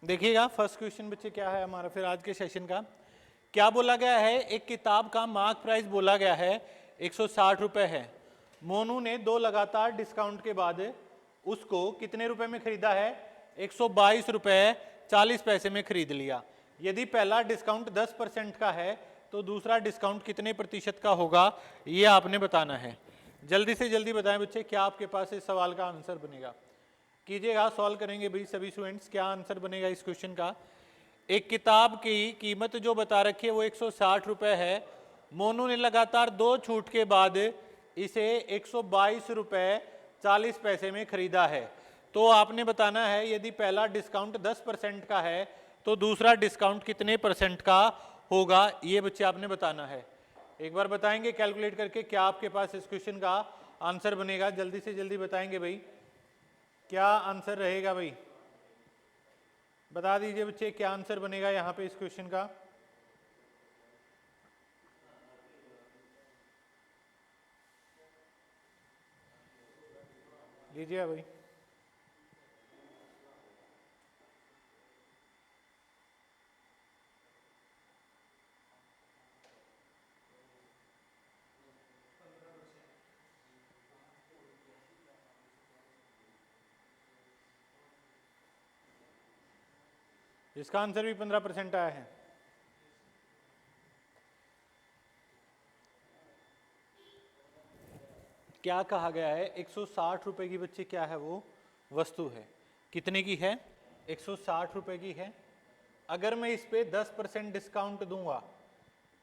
देखिएगा first question बच्चे क्या है हमारा फिर आज के सेशन का। क्या बोला गया है, एक किताब का मार्क प्राइस बोला गया है 160 रुपए है। मोनू ने दो लगातार डिस्काउंट के बाद उसको कितने रुपए में खरीदा है? 122 रुपए 40 पैसे में खरीद लिया। यदि पहला डिस्काउंट 10% का है तो दूसरा डिस्काउंट कितने प्रतिशत का होगा, ये आपने बताना है। जल्दी से जल्दी बताएं बच्चे, क्या आपके पास इस सवाल का आंसर बनेगा? कीजिएगा, सॉल्व करेंगे भाई सभी स्टूडेंट्स। क्या आंसर बनेगा इस क्वेश्चन का? एक किताब की कीमत जो बता रखी है वो 160 रुपए है। मोनू ने लगातार दो छूट के बाद इसे 122 रुपए 40 पैसे में खरीदा है। तो आपने बताना है यदि पहला डिस्काउंट 10% का है तो दूसरा डिस्काउंट कितने परसेंट का होगा, ये बच्चे आपने बताना है। एक बार बताएंगे कैलकुलेट करके क्या आपके पास इस क्वेश्चन का आंसर बनेगा? जल्दी से जल्दी बताएंगे भाई, क्या आंसर रहेगा भाई? बता दीजिए बच्चे, क्या आंसर बनेगा यहां पे इस क्वेश्चन का? लीजिए भाई। इसका आंसर भी 15% आया है। क्या कहा गया है? 160 रुपए की बच्चे क्या है वो वस्तु है। कितने की है? 160 रुपए की है। अगर मैं इस पे 10% डिस्काउंट दूंगा,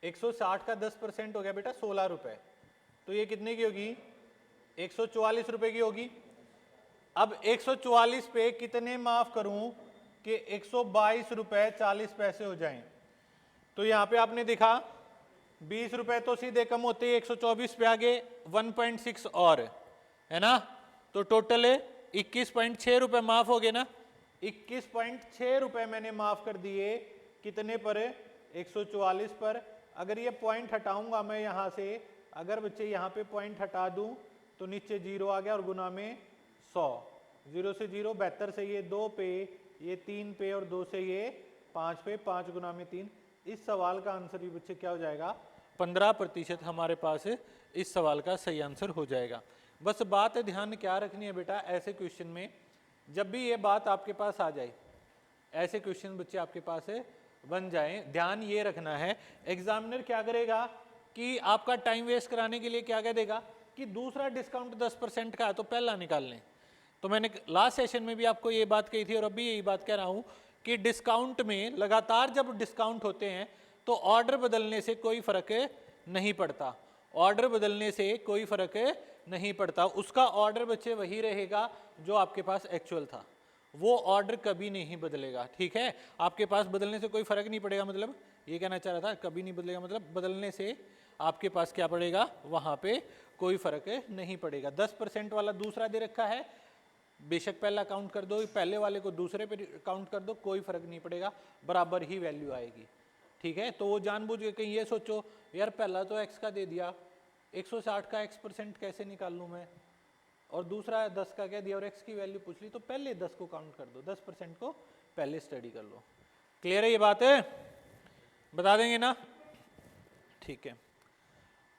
160 का 10% हो गया बेटा 16 रुपए, तो ये कितने की होगी? 144 रुपए की होगी। अब 144 पे कितने माफ करूं कि 122 रुपए 40 पैसे हो जाएं? तो यहां पे आपने देखा 20 रुपए तो सीधे कम होते ही 124 पे आगे 1.6 और है ना, तो टोटल 21.6 रुपए माफ हो गए ना। 21.6 रुपए मैंने माफ कर दिए कितने पर? 144 पर। अगर ये पॉइंट हटाऊंगा मैं यहां से, अगर बच्चे यहां पे पॉइंट हटा दूं तो नीचे जीरो आ गया और गुना में 100। 0 से 0, 72 से ये 2 पे, ये 3 पे और 2 से ये 5 पे, 5 गुना में 3। इस सवाल का आंसर भी बच्चे क्या हो जाएगा? 15% हमारे पास इस सवाल का सही आंसर हो जाएगा। बस बात ध्यान क्या रखनी है बेटा, ऐसे क्वेश्चन में जब भी ये बात आपके पास आ जाए, ऐसे क्वेश्चन बच्चे आपके पास बन जाए, ध्यान ये रखना है एग्जामिनर क्या करेगा कि आपका टाइम वेस्ट कराने के लिए क्या कह देगा कि दूसरा डिस्काउंट 10% का है तो पहला निकाल लें। तो मैंने लास्ट सेशन में भी आपको ये बात कही थी और अभी यही बात कह रहा हूं कि डिस्काउंट में लगातार जब डिस्काउंट होते हैं तो ऑर्डर बदलने से कोई फर्क नहीं पड़ता। ऑर्डर बदलने से कोई फर्क नहीं पड़ता, उसका ऑर्डर बच्चे वही रहेगा जो आपके पास एक्चुअल था, वो ऑर्डर कभी नहीं बदलेगा। ठीक है, आपके पास बदलने से कोई फर्क नहीं पड़ेगा, मतलब ये कहना चाह रहा था कभी नहीं बदलेगा, मतलब बदलने से आपके पास क्या पड़ेगा, वहां पे कोई फर्क नहीं पड़ेगा। 10% वाला दूसरा दे रखा है, बेशक पहला काउंट कर दो, पहले वाले को दूसरे पे काउंट कर दो, कोई फर्क नहीं पड़ेगा, बराबर ही वैल्यू आएगी। ठीक है, तो वो जानबूझ के कहीं ये सोचो यार पहला तो x का दे दिया, 160 का x% कैसे निकाल लूँ मैं, और दूसरा 10 का क्या दिया और x की वैल्यू पूछ ली, तो पहले 10 को काउंट कर दो, 10% को पहले स्टडी कर लो। क्लियर है ये बात है? बता देंगे ना? ठीक है,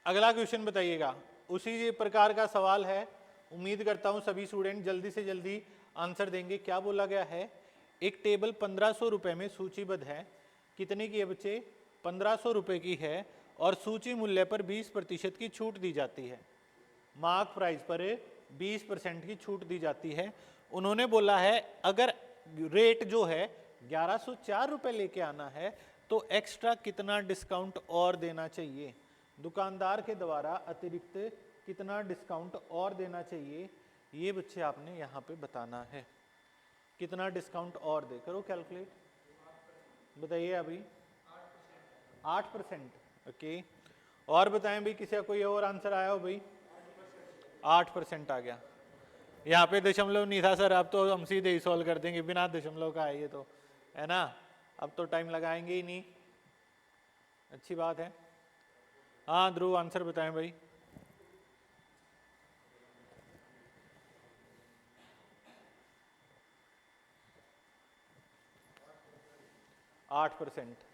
अगला क्वेश्चन बताइएगा, उसी प्रकार का सवाल है। उम्मीद करता हूं सभी स्टूडेंट जल्दी से जल्दी आंसर देंगे। क्या बोला गया है? एक टेबल 1500 रुपए में सूचीबद्ध है। कितने की है बच्चे? 1500 रुपए की है और सूची मूल्य पर 20% की छूट दी जाती है। मार्क प्राइस पर 20% की छूट दी जाती है। उन्होंने बोला है अगर रेट जो है 1104 रुपए लेके आना है तो एक्स्ट्रा कितना डिस्काउंट और देना चाहिए, दुकानदार के द्वारा अतिरिक्त कितना डिस्काउंट और देना चाहिए, ये बच्चे आपने यहाँ पे बताना है। कितना डिस्काउंट और दे, करो कैलकुलेट, बताइए अभी। 8%। ओके, और बताएं भाई, किसी का कोई और आंसर आया हो भाई? 8% आ गया। यहाँ पे दशमलव नहीं था सर, अब तो हम सीधे ही सॉल्व कर देंगे, बिना दशमलव का है ये तो, है ना, अब तो टाइम लगाएंगे ही नहीं। अच्छी बात है। हाँ ध्रुव, आंसर बताएं भाई। 8%।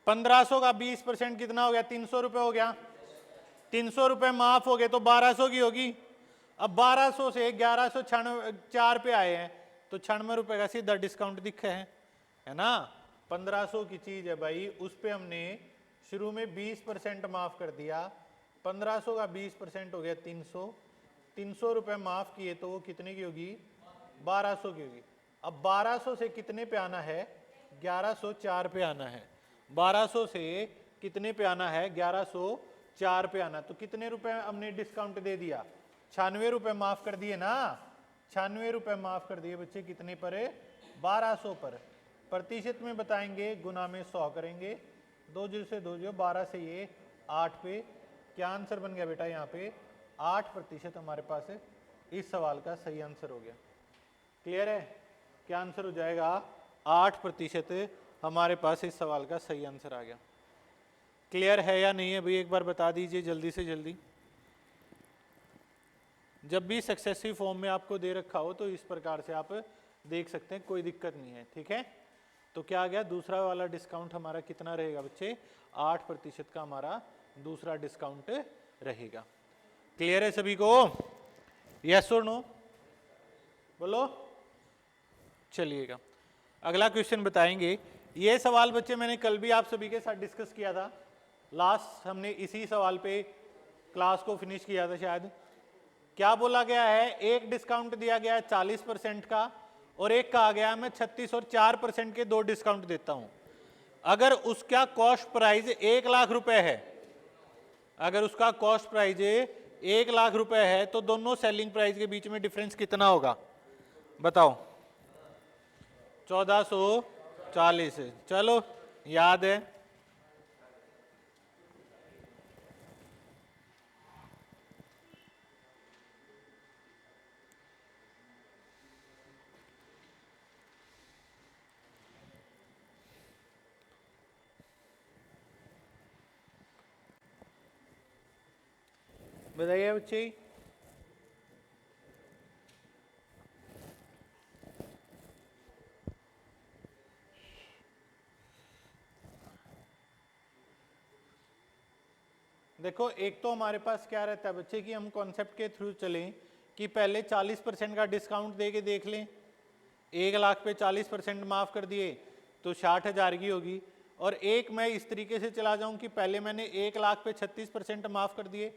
₹1500 का 20% कितना हो गया? 300 रुपए हो गया। 300 रुपए माफ हो गए तो 1200 की होगी। अब 1200 से 1194 पे आए हैं तो 96 रुपए का सीधा डिस्काउंट दिखे है ना। 1500 की चीज है भाई, उस पे हमने शुरू में 20% माफ कर दिया। 1500 का 20% हो गया 300। 300 रुपए माफ किए तो वो कितने की होगी? 1200 की होगी। अब 1200 से कितने पे आना है? 1104 पे आना है। 1200 से कितने पे आना है? 1104 पे आना। तो कितने रुपए हमने डिस्काउंट दे दिया? 96 रुपए माफ कर दिए ना। 96 रुपए माफ कर दिए बच्चे, कितने पर? 1200 पर। प्रतिशत में बताएंगे, गुना में 100 करेंगे। 2 जीरो से 2 जीरो, 12 से ये 8 पे। क्या आंसर बन गया बेटा? यहाँ पे 8% हमारे पास है। इस सवाल का सही आंसर हो गया। क्लियर है? क्या आंसर हो जाएगा? 8% हमारे पास इस सवाल का सही आंसर आ गया। क्लियर है या नहीं है भाई? एक बार बता दीजिए जल्दी से जल्दी। जब भी सक्सेसिव फॉर्म में आपको दे रखा हो तो इस प्रकार से आप देख सकते हैं, कोई दिक्कत नहीं है। ठीक है, तो क्या आ गया? दूसरा वाला डिस्काउंट हमारा कितना रहेगा बच्चे? 8% का हमारा दूसरा डिस्काउंट रहेगा। क्लियर है सभी को? यस और नो बोलो। चलिएगा अगला क्वेश्चन बताएंगे। ये सवाल बच्चे मैंने कल भी आप सभी के साथ डिस्कस किया था। लास्ट हमने इसी सवाल पे क्लास को फिनिश किया था शायद। क्या बोला गया है? एक डिस्काउंट दिया गया है 40% का और एक कहा गया है मैं 36 और 4% के 2 डिस्काउंट देता हूं। अगर उसका कॉस्ट प्राइस 1 लाख रुपए है, अगर उसका कॉस्ट प्राइस 1 लाख रुपए है तो दोनों सेलिंग प्राइस के बीच में डिफरेंस कितना होगा? बताओ। 1440। चलो याद है। बताइए बच्चे। देखो एक तो हमारे पास क्या रहता है बच्चे कि हम कॉन्सेप्ट के थ्रू चलें कि पहले 40% का डिस्काउंट दे के देख लें। 1 लाख पे 40% माफ कर दिए तो 60,000 की होगी। और एक मैं इस तरीके से चला जाऊं कि पहले मैंने 1 लाख पे 36% माफ कर दिए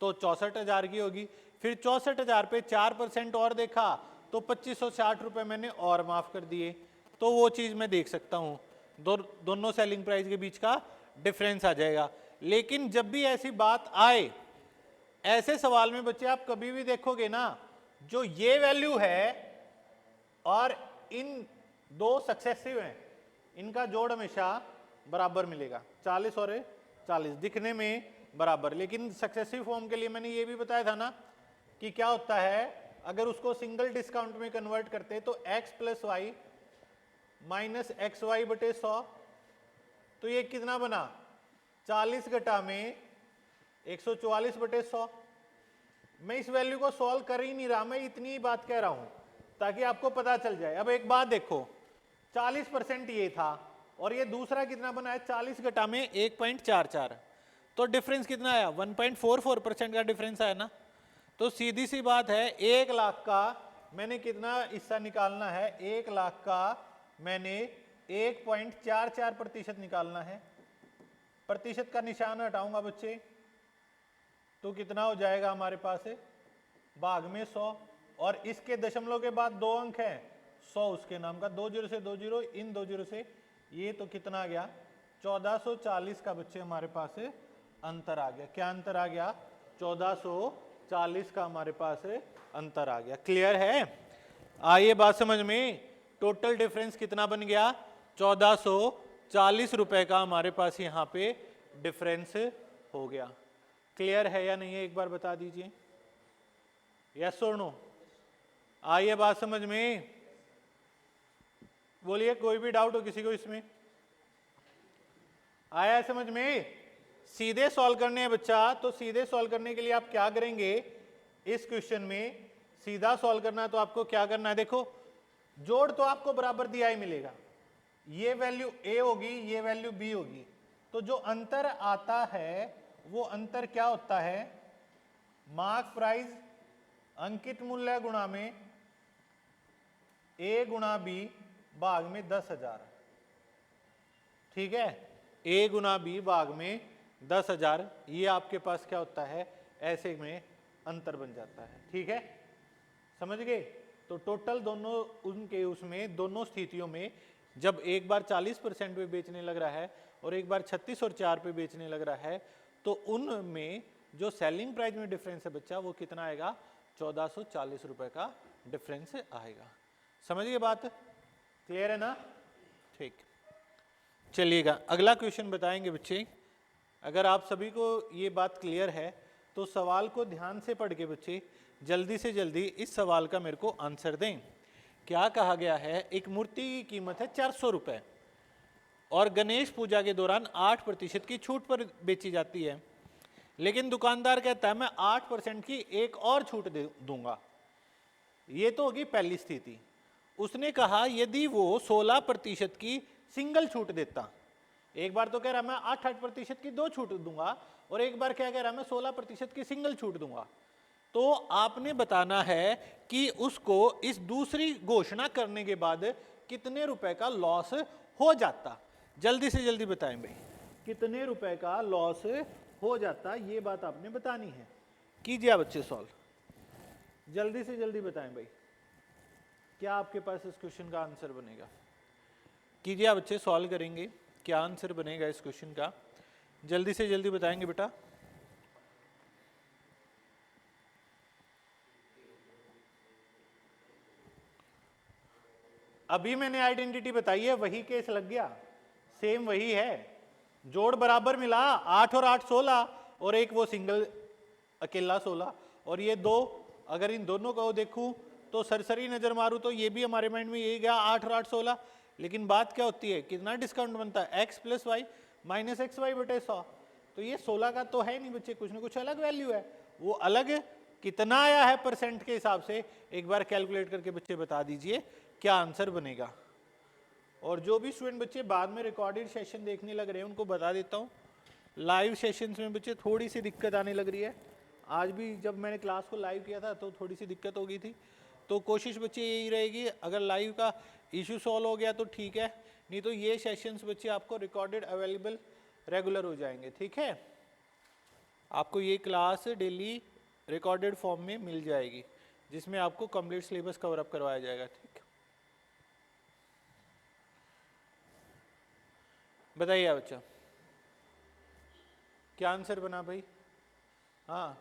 तो 64,000 की होगी। फिर 64,000 पे 4% और देखा तो 2560 रुपए मैंने और माफ कर दिए। तो वो चीज मैं देख सकता हूं, दोनों सेलिंग प्राइस के बीच का डिफरेंस आ जाएगा। लेकिन जब भी ऐसी बात आए, ऐसे सवाल में बच्चे आप कभी भी देखोगे ना, जो ये वैल्यू है और इन दो सक्सेसिव हैं, इनका जोड़ हमेशा बराबर मिलेगा। 40 और 40 दिखने में बराबर। लेकिन सक्सेसिव फॉर्म के लिए मैंने ये भी बताया था ना कि क्या होता है, अगर उसको सिंगल डिस्काउंट में कन्वर्ट करते तो x plus y minus x y बटे 100। तो ये कितना बना? 40 घटा में 144 बटे 100। मैं इस वैल्यू को सॉल्व कर ही नहीं रहा, मैं इतनी ही बात कह रहा हूं ताकि आपको पता चल जाए। अब एक बात देखो, 40% ये था और ये दूसरा कितना बना है? 40 घटा में 1.44। तो डिफरेंस कितना आया? 1.44% का डिफरेंस आया ना। तो सीधी सी बात है, 1 लाख का मैंने कितना हिस्सा निकालना है? 1 लाख का मैंने 1.44% निकालना है। प्रतिशत का निशान हटाऊंगा बच्चे तो कितना हो जाएगा हमारे पास है? भाग में 100। और इसके दशमलव के बाद 2 अंक है, 100 उसके नाम का। 2 जीरो से 2 जीरो, इन 2 जीरो से ये तो कितना आ गया? 1440 का बच्चे हमारे पास अंतर आ गया। क्या अंतर आ गया? 1440 का हमारे पास अंतर आ गया। क्लियर है? आइए बात समझ में। टोटल डिफरेंस कितना बन गया? 1440 रुपए का हमारे पास यहाँ पे डिफरेंस हो गया। क्लियर है या नहीं है? एक बार बता दीजिए यस और नो। आइए बात समझ में। बोलिए, कोई भी डाउट हो किसी को इसमें? आया समझ में? सीधे सॉल्व करने हैं बच्चा, तो सीधे सॉल्व करने के लिए आप क्या करेंगे, इस क्वेश्चन में सीधा सॉल्व करना है तो आपको क्या करना है, देखो जोड़ तो आपको बराबर दिया ही मिलेगा, ये वैल्यू ए होगी, ये वैल्यू बी होगी, तो जो अंतर आता है वो अंतर क्या होता है, मार्क प्राइस अंकित मूल्य गुणा में ए गुणा बी भाग में 10,000। ठीक है, ए गुणा बी भाग में 10,000, ये आपके पास क्या होता है, ऐसे में अंतर बन जाता है। ठीक है, समझ गए? तो टोटल दोनों उनके उसमें दोनों स्थितियों में जब एक बार 40% पे बेचने लग रहा है और एक बार 36 और 4 पे बेचने लग रहा है, तो उनमें जो सेलिंग प्राइस में डिफरेंस है बच्चा, वो कितना आएगा, 1440 रुपए का डिफरेंस आएगा। समझ गए बात? क्लियर है ना? ठीक, चलिएगा अगला क्वेश्चन बताएंगे बच्चे। अगर आप सभी को ये बात क्लियर है तो सवाल को ध्यान से पढ़ के बच्चे जल्दी से जल्दी इस सवाल का मेरे को आंसर दें। क्या कहा गया है, एक मूर्ति की कीमत है 400 रुपए और गणेश पूजा के दौरान 8% की छूट पर बेची जाती है, लेकिन दुकानदार कहता है मैं 8% की एक और छूट दे दूंगा। ये तो होगी पहली स्थिति। उसने कहा यदि वो 16% की सिंगल छूट देता, एक बार तो कह रहा मैं 8% की दो छूट दूंगा और एक बार क्या कह रहा मैं 16% की सिंगल छूट दूंगा, तो आपने बताना है कि उसको इस दूसरी घोषणा करने के बाद कितने रुपए का लॉस हो जाता। जल्दी से जल्दी बताएं भाई, कितने रुपए का लॉस हो जाता, ये बात आपने बतानी है। कीजिए बच्चे सॉल्व, जल्दी से जल्दी बताएं भाई, क्या आपके पास इस क्वेश्चन का आंसर बनेगा। कीजिए बच्चे, सॉल्व करेंगे, क्या आंसर बनेगा इस क्वेश्चन का, जल्दी से जल्दी बताएंगे बेटा। अभी मैंने आइडेंटिटी बताई है, वही केस लग गया, सेम वही है, जोड़ बराबर मिला, 8 और 8 16 और एक वो सिंगल अकेला 16 और ये दो, अगर इन दोनों को देखूं तो सरसरी नजर मारूं तो ये भी हमारे माइंड में यही गया 8 और 8 16, लेकिन बात क्या होती है, कितना डिस्काउंट बनता है, x + y - xy बटे 100, तो ये 16 का तो है नहीं बच्चे, कुछ ना कुछ अलग वैल्यू है, वो अलग कितना आया है परसेंट के हिसाब से एक बार कैलकुलेट करके बच्चे बता दीजिए क्या आंसर बनेगा। और जो भी स्टूडेंट बच्चे बाद में रिकॉर्डेड सेशन देखने लग रहे हैं उनको बता देता हूँ, लाइव सेशंस में बच्चे थोड़ी सी दिक्कत आने लग रही है। आज भी जब मैंने क्लास को लाइव किया था तो थोड़ी सी दिक्कत हो गई थी, तो कोशिश बच्चे यही रहेगी, अगर लाइव का इशू सॉल्व हो गया तो ठीक है, नहीं तो ये सेशंस बच्चे आपको रिकॉर्डेड अवेलेबल रेगुलर हो जाएंगे। ठीक है, आपको ये क्लास डेली रिकॉर्डेड फॉर्म में मिल जाएगी जिसमें आपको कंप्लीट सिलेबस कवर अप करवाया जाएगा। ठीक, बताइए बच्चा क्या आंसर बना भाई। हाँ,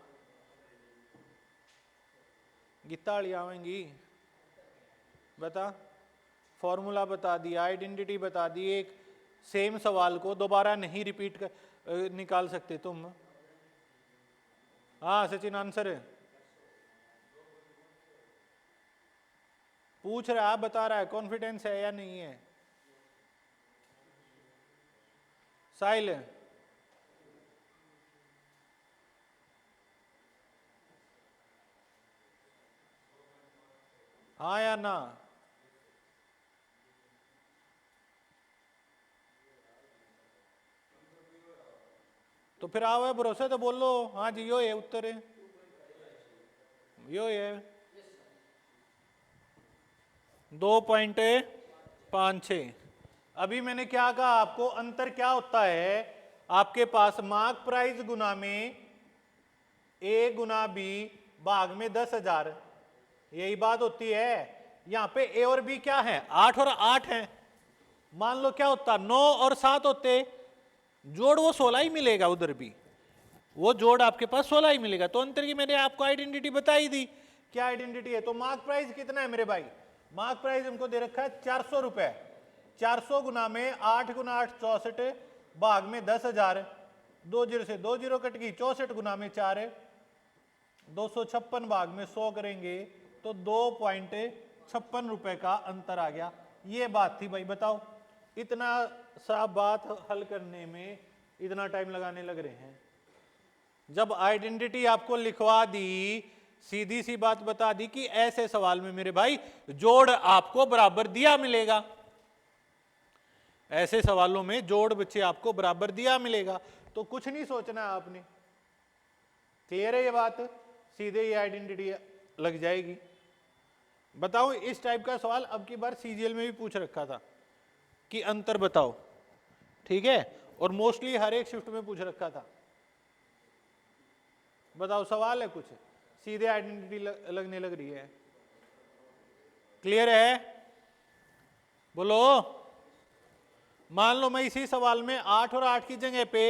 गीता वाली आवेंगी, बता, फॉर्मूला बता दिया, आइडेंटिटी बता दी, एक सेम सवाल को दोबारा नहीं रिपीट कर निकाल सकते तुम। हाँ सचिन, आंसर है, पूछ रहा है, बता रहा है, कॉन्फिडेंस है या नहीं है। साहिल, हाँ या ना, तो फिर आओ है भरोसे तो बोलो, हाँ जी यो है उत्तर है, यो है 2.56। अभी मैंने क्या कहा आपको, अंतर क्या होता है, आपके पास मार्क प्राइस गुना में ए गुना बी भाग में 10,000, यही बात होती है। यहां पे ए और बी क्या है, 8 और 8 है, मान लो क्या होता 9 और 7 होते, जोड़ वो 16 ही मिलेगा, उधर भी वो जोड़ आपके पास 16 ही मिलेगा, तो अंतर की मैंने आपको आइडेंटिटी बताई दी। क्या आइडेंटिटी है, तो मार्क प्राइस कितना है मेरे भाई, मार्क प्राइस हमको दे रखा है 400 रुपए, 400 गुना में 8 गुना 8 64 भाग में 10,000, 2 0 से 2 0 कट गई, 64 गुना में 4 256 भाग में 100 करेंगे तो 2.56 रुपए का अंतर आ गया। ये बात थी भाई, बताओ इतना सा बात हल करने में इतना टाइम लगाने लग रहे हैं। जब आइडेंटिटी आपको लिखवा दी, सीधी सी बात बता दी कि ऐसे सवाल में मेरे भाई जोड़ आपको बराबर दिया मिलेगा, ऐसे सवालों में जोड़ बच्चे आपको बराबर दिया मिलेगा, तो कुछ नहीं सोचना आपने। क्लियर है ये बात? सीधे ये आइडेंटिटी लग जाएगी। बताओ इस टाइप का सवाल अब की बार सीजीएल में भी पूछ रखा था कि अंतर बताओ, ठीक है, और मोस्टली हर एक शिफ्ट में पूछ रखा था। बताओ सवाल है कुछ, सीधे आइडेंटिटी लगने लग रही है। क्लियर है? बोलो। मान लो मैं इसी सवाल में 8 और 8 की जगह पे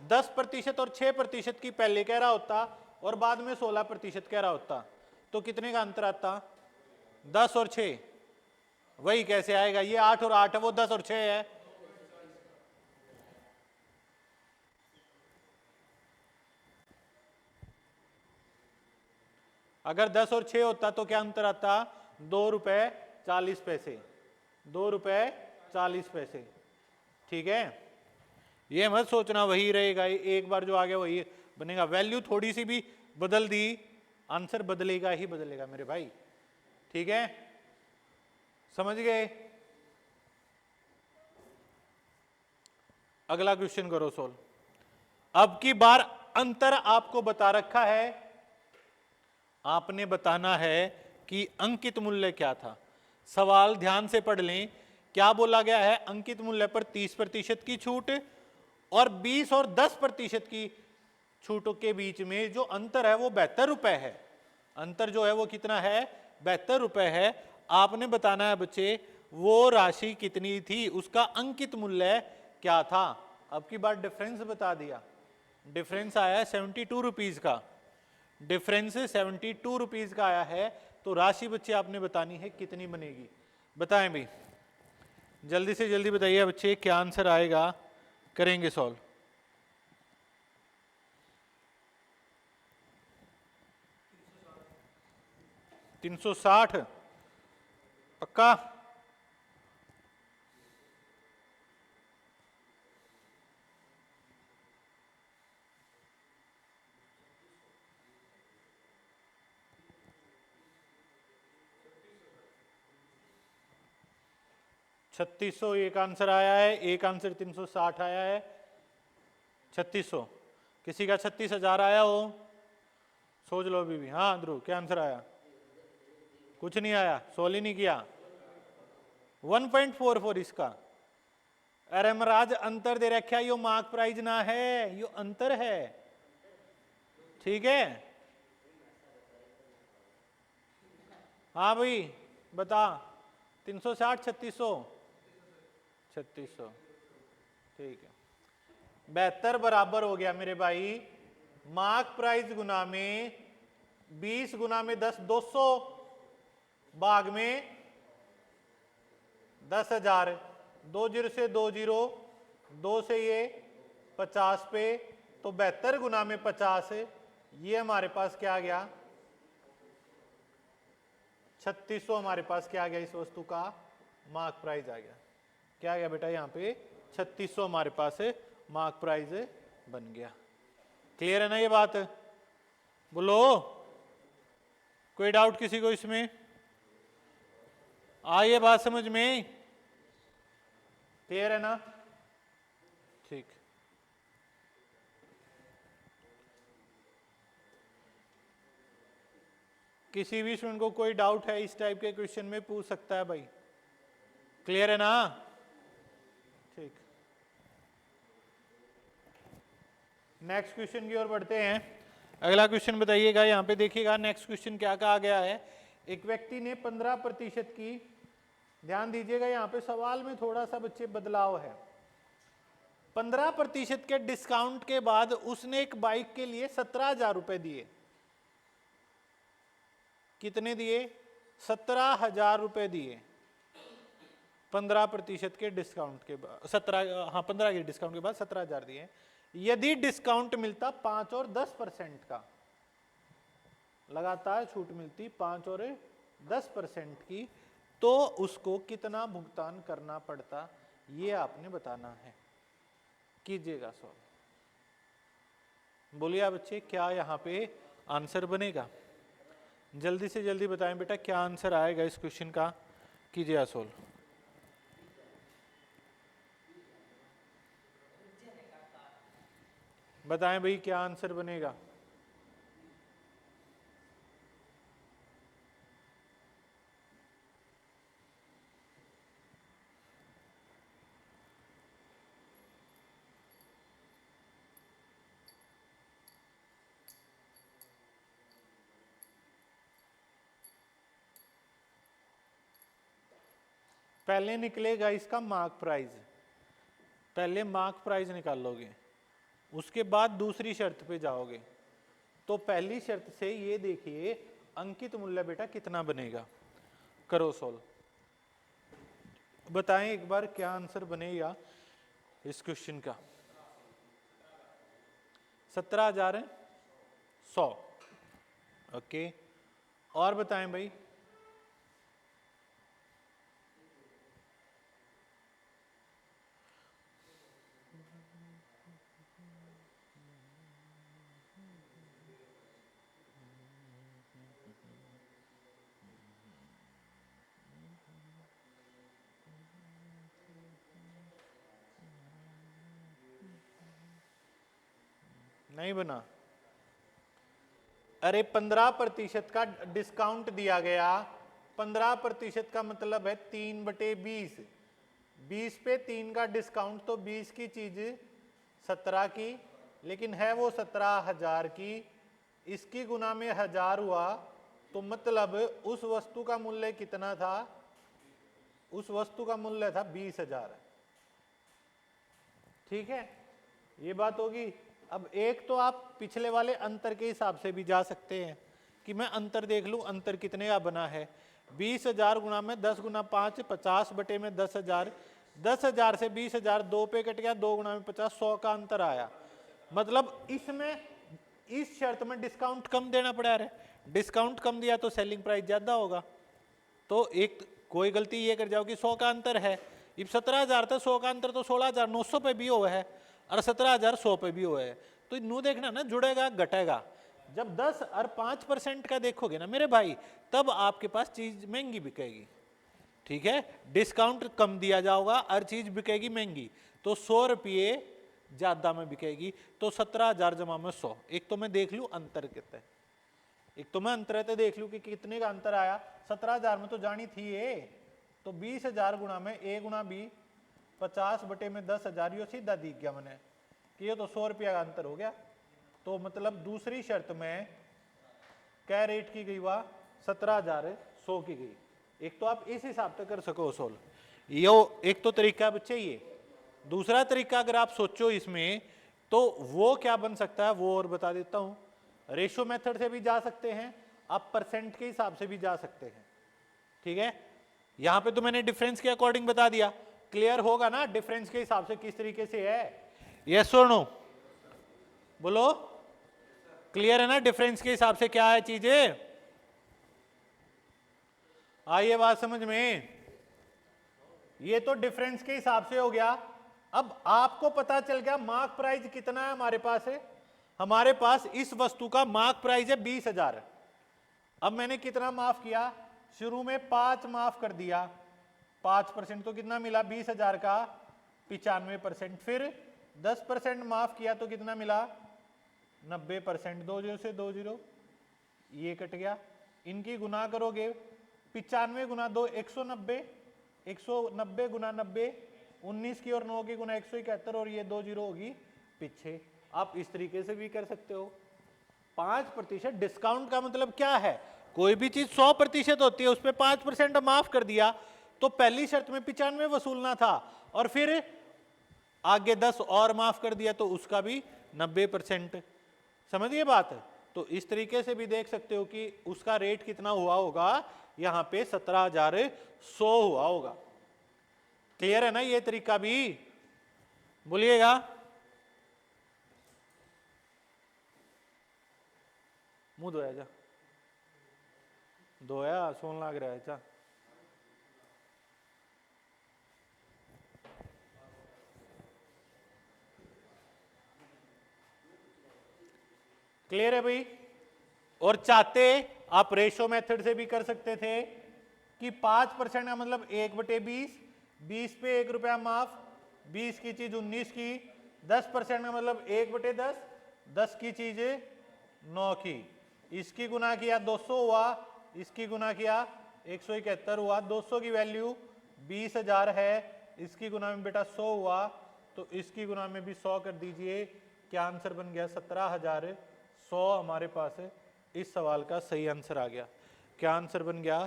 10% और 6% की पहले कह रहा होता और बाद में 16% कह रहा होता, तो कितने का अंतर आता? 10 और 6। वही कैसे आएगा? ये 8 और 8 है, वो 10 और 6 है। अगर 10 और 6 होता तो क्या अंतर आता? 2 रुपए 40 पैसे, 2 रुपए 40 पैसे। ठीक है, ये मत सोचना वही रहेगा, एक बार जो आ गया वही बनेगा। वैल्यू थोड़ी सी भी बदल दी, आंसर बदलेगा ही बदलेगा मेरे भाई। ठीक है, समझ गए? अगला क्वेश्चन करो सोल्व। अब की बार अंतर आपको बता रखा है, आपने बताना है कि अंकित मूल्य क्या था। सवाल ध्यान से पढ़ लें, क्या बोला गया है? अंकित मूल्य पर 30% की छूट और 20 और 10% की छूटों के बीच में जो अंतर है वो 72 रुपए है। अंतर जो है वो कितना है? 72 रुपए है। आपने बताना है बच्चे वो राशि कितनी थी, उसका अंकित मूल्य क्या था। अब की बार डिफरेंस बता दिया, डिफरेंस आया है 72 रुपीज का, डिफरेंस 72 रुपीज का आया है, तो राशि बच्चे आपने बतानी है कितनी बनेगी। बताएं भाई, जल्दी से जल्दी बताइए बच्चे क्या आंसर आएगा, करेंगे सॉल्व। 360 पक्का? छत्तीस सौ एक आंसर आया है, एक आंसर 360 आया है। 3600, किसी का 36,000 आया हो? सोच लो अभी भी। हाँ ध्रुव, क्या आंसर आया? कुछ नहीं आया, सोल्व ही नहीं किया। 1.44 इसका। अरे महाराज अंतर दे रखा, यो मार्क प्राइज ना है, यो अंतर है। ठीक है, हाँ भाई बता। 360 3600 3600, ठीक है। 72 बराबर हो गया मेरे भाई मार्क प्राइस गुना में 20 गुना में 10, 200 भाग में 10,000, 2 जीरो से 2 जीरो, 2 से ये 50 पे, तो 72 गुना में 50, ये हमारे पास क्या आ गया? 3600 हमारे पास क्या आ गया? इस वस्तु का मार्क प्राइस आ गया। क्या आ गया बेटा? यहाँ पे 3600 हमारे पास मार्क प्राइस बन गया। क्लियर है ना ये बात? बोलो, कोई डाउट किसी को इसमें? ये बात समझ में? क्लियर है ना? ठीक। किसी भी स्टूडेंट को कोई डाउट है इस टाइप के क्वेश्चन में पूछ सकता है भाई। क्लियर है ना? ठीक। नेक्स्ट क्वेश्चन की ओर बढ़ते हैं। अगला क्वेश्चन बताइएगा, यहाँ पे देखिएगा नेक्स्ट क्वेश्चन क्या कहा गया है। एक व्यक्ति ने 15% की, ध्यान दीजिएगा यहाँ पे सवाल में थोड़ा सा बच्चे बदलाव है। 15% के डिस्काउंट के बाद उसने एक बाइक के लिए 17,000 रुपए दिए। कितने दिए? 17,000 रुपए दिए 15% के डिस्काउंट के बाद, 15 के डिस्काउंट के बाद 17,000 दिए। यदि डिस्काउंट मिलता 5 और 10% का, लगातार छूट मिलती 5 और 10% की, तो उसको कितना भुगतान करना पड़ता, ये आपने बताना है। कीजिएगा सॉल्व। बोलिए बच्चे, क्या यहाँ पे आंसर बनेगा? जल्दी से जल्दी बताएं बेटा, क्या आंसर आएगा इस क्वेश्चन का? कीजिए सॉल्व। बताएं भाई, क्या आंसर बनेगा? पहले निकलेगा इसका मार्क प्राइस, पहले मार्क प्राइस निकालोगे, उसके बाद दूसरी शर्त पे जाओगे। तो पहली शर्त से ये देखिए अंकित मूल्य बेटा कितना बनेगा। करो सोल्व, बताएं एक बार क्या आंसर बनेगा इस क्वेश्चन का? 17,100। ओके, और बताएं भाई। नहीं बना? अरे 15% का डिस्काउंट दिया गया। 15% का मतलब है 3/20। 20 पे 3 का डिस्काउंट, तो 20 की चीज 17 की, लेकिन है वो 17,000 की। इसकी गुना में 1000 हुआ, तो मतलब उस वस्तु का मूल्य कितना था? उस वस्तु का मूल्य था 20,000। ठीक है, ये बात होगी। अब एक तो आप पिछले वाले अंतर के हिसाब से भी जा सकते हैं कि मैं अंतर देख लूं, अंतर कितने का बना है। 20,000 गुना में 10 गुना 5, 50 बटे में 10,000। 10,000 से 20,000 2 पे कट गया, 2 गुना में 50, 100 का अंतर आया। मतलब इसमें इस शर्त में डिस्काउंट कम देना पड़ा है। डिस्काउंट कम दिया तो सेलिंग प्राइस ज्यादा होगा। तो एक कोई गलती ये कर जाओ कि 100 का अंतर है, अब 17,000 था, 100 का अंतर तो 16,900 पे भी हुआ है और 17,100 पे भी हुआ है। तो नू देखना ना, जुड़ेगा घटेगा। जब 10 और 5% का देखोगे ना मेरे भाई, तब आपके पास चीज महंगी बिकेगी। ठीक है, डिस्काउंट कम दिया जाएगा, हर चीज बिकेगी महंगी, तो 100 रुपये ज्यादा में बिकेगी। तो 17,000 जमा में 100। एक तो मैं देख लूं अंतर कितना है, एक तो मैं अंतर है देख लूं कि कितने का अंतर आया। 17,000 में तो जानी थी ये, तो 20,000 गुना में a गुना b, 50 बटे में 10,000, यो सीधा दिख गया मैंने कि ये तो 100 रुपया का अंतर हो गया। तो मतलब दूसरी शर्त में क्या रेट की गई, वह 17,100 की गई। एक तो आप इस हिसाब से कर सको सोल्व, यो एक तो तरीका बच्चे ये। दूसरा तरीका अगर आप सोचो इसमें, तो वो क्या बन सकता है वो और बता देता हूं। रेशो मेथड से भी जा सकते हैं, आप परसेंट के हिसाब से भी जा सकते हैं। ठीक है, यहां पे तो मैंने डिफरेंस के अकॉर्डिंग बता दिया। क्लियर होगा ना डिफरेंस के हिसाब से किस तरीके से है? यस और नो बोलो। क्लियर है ना डिफरेंस के हिसाब से क्या है चीजें? आइए बात समझ में। ये तो डिफरेंस के हिसाब से हो गया। अब आपको पता चल गया मार्क प्राइस कितना है हमारे पास है। हमारे पास इस वस्तु का मार्क प्राइस है 20,000। अब मैंने कितना माफ किया? शुरू में 5 माफ कर दिया, 5% तो कितना मिला 20,000 का? 95%। फिर 10% माफ किया तो कितना मिला? 90%। 2 0 से 2 0, ये कट गया। इनकी गुना करोगे, 95 गुना 2 190, 190 गुना 90 19 की, और 9 की गुना 171, और ये 2 0 होगी पीछे। आप इस तरीके से भी कर सकते हो। 5% डिस्काउंट का मतलब क्या है? कोई भी चीज 100% होती है, उस पर 5% माफ कर दिया, तो पहली शर्त में 95 वसूलना था, और फिर आगे 10 और माफ कर दिया तो उसका भी 90%। समझिए बात। तो इस तरीके से भी देख सकते हो कि उसका रेट कितना हुआ होगा, यहां पे 17,100 हुआ होगा। क्लियर है ना ये तरीका भी? बोलिएगा। मुंह धोया जा, धोया सोन लग रहा है जा। क्लियर है भाई? और चाहते आप रेशो मेथड से भी कर सकते थे कि 5% का मतलब 1/20, 20 पे 1 रुपया माफ, 20 की चीज 19 की, 10% का मतलब 1/10, 10 की चीज 9 की, इसकी गुना किया 200 हुआ, इसकी गुना किया 171 हुआ, 200 की वैल्यू 20,000 है, इसकी गुना में बेटा 100 हुआ, तो इसकी गुना में भी 100 कर दीजिए, क्या आंसर बन गया 17,100 हमारे पास है। इस सवाल का सही आंसर आ गया। क्या आंसर बन गया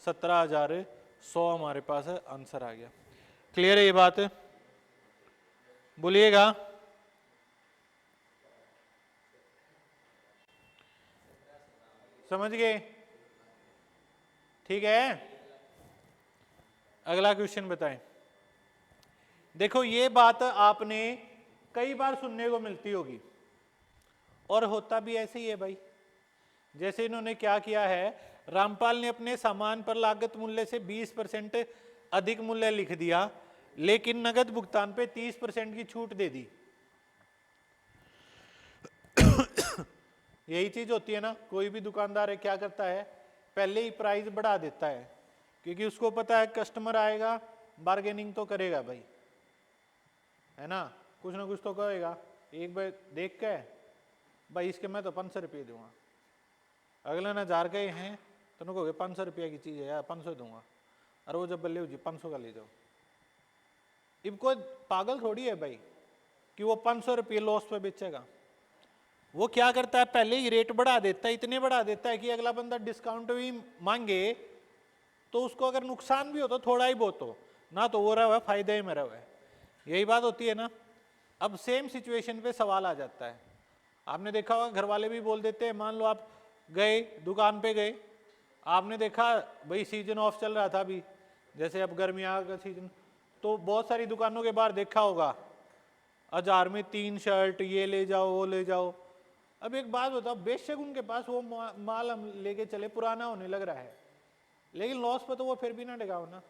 17,100 हमारे पास है, आंसर आ गया। क्लियर है ये बात? बोलिएगा। समझ गए? ठीक है, अगला क्वेश्चन बताएं। देखो ये बात आपने कई बार सुनने को मिलती होगी और होता भी ऐसे ही है भाई। जैसे इन्होंने क्या किया है, रामपाल ने अपने सामान पर लागत मूल्य से 20% अधिक मूल्य लिख दिया, लेकिन नगद भुगतान पे 30% की छूट दे दी। यही चीज होती है ना, कोई भी दुकानदार है क्या करता है, पहले ही प्राइस बढ़ा देता है, क्योंकि उसको पता है कस्टमर आएगा, बार्गेनिंग तो करेगा भाई, है ना, कुछ ना कुछ तो करेगा। एक बार देख के भाई इसके मैं तो 500 रुपये दूंगा, अगले ना 1000 के हैं तो उनको कहोगे 500 रुपये की चीज़ है यार 500 दूंगा, और वो जब बल्ले जी 500 का ले जाओ। इनको पागल थोड़ी है भाई कि वो 500 रुपये लॉस पे बेचेगा। वो क्या करता है, पहले ही रेट बढ़ा देता है, इतने बढ़ा देता है कि अगला बंदा डिस्काउंट भी मांगे तो उसको अगर नुकसान भी हो तो थोड़ा ही बहुत हो ना, तो वो रहा हुआ फायदे में रहा हुआ है। यही बात होती है ना। अब सेम सिचुएशन पे सवाल आ जाता है, आपने देखा होगा घर वाले भी बोल देते हैं, मान लो आप गए दुकान पे गए, आपने देखा भाई सीजन ऑफ चल रहा था अभी, जैसे अब गर्मियाँ का सीजन, तो बहुत सारी दुकानों के बाहर देखा होगा 1000 में 3 शर्ट, ये ले जाओ वो ले जाओ। अब एक बात बताओ, बेशक उनके पास वो माल हम लेके चले पुराना होने लग रहा है, लेकिन लॉस पर तो वो फिर भी ना टिकाओ ना,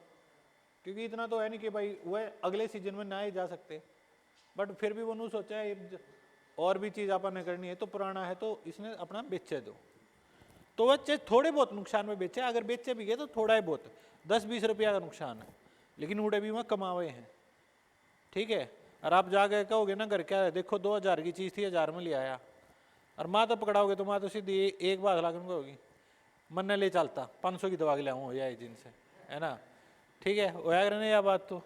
क्योंकि इतना तो है नहीं कि भाई वह अगले सीजन में ना ही जा सकते, बट फिर भी उन्होंने सोचा है और भी चीज़ अपन ने करनी है तो पुराना है तो इसने अपना बेचे दो, तो वह थोड़े बहुत नुकसान में बेचे, अगर बेचे भी गए तो थोड़ा ही बहुत 10-20 रुपया का नुकसान है, लेकिन उड़े भी वहाँ कमावे हैं। ठीक है, और आप जाके कहोगे ना घर क्या है, देखो 2000 की चीज़ थी 1000 में ले आया, और माँ तो पकड़ाओगे तो माँ तो सीधी एक बात ला कर होगी, मन ने ले चलता 500 की दवा के लाऊँ हो जाए जिनसे, है ना। ठीक है, होया करने यह बात तो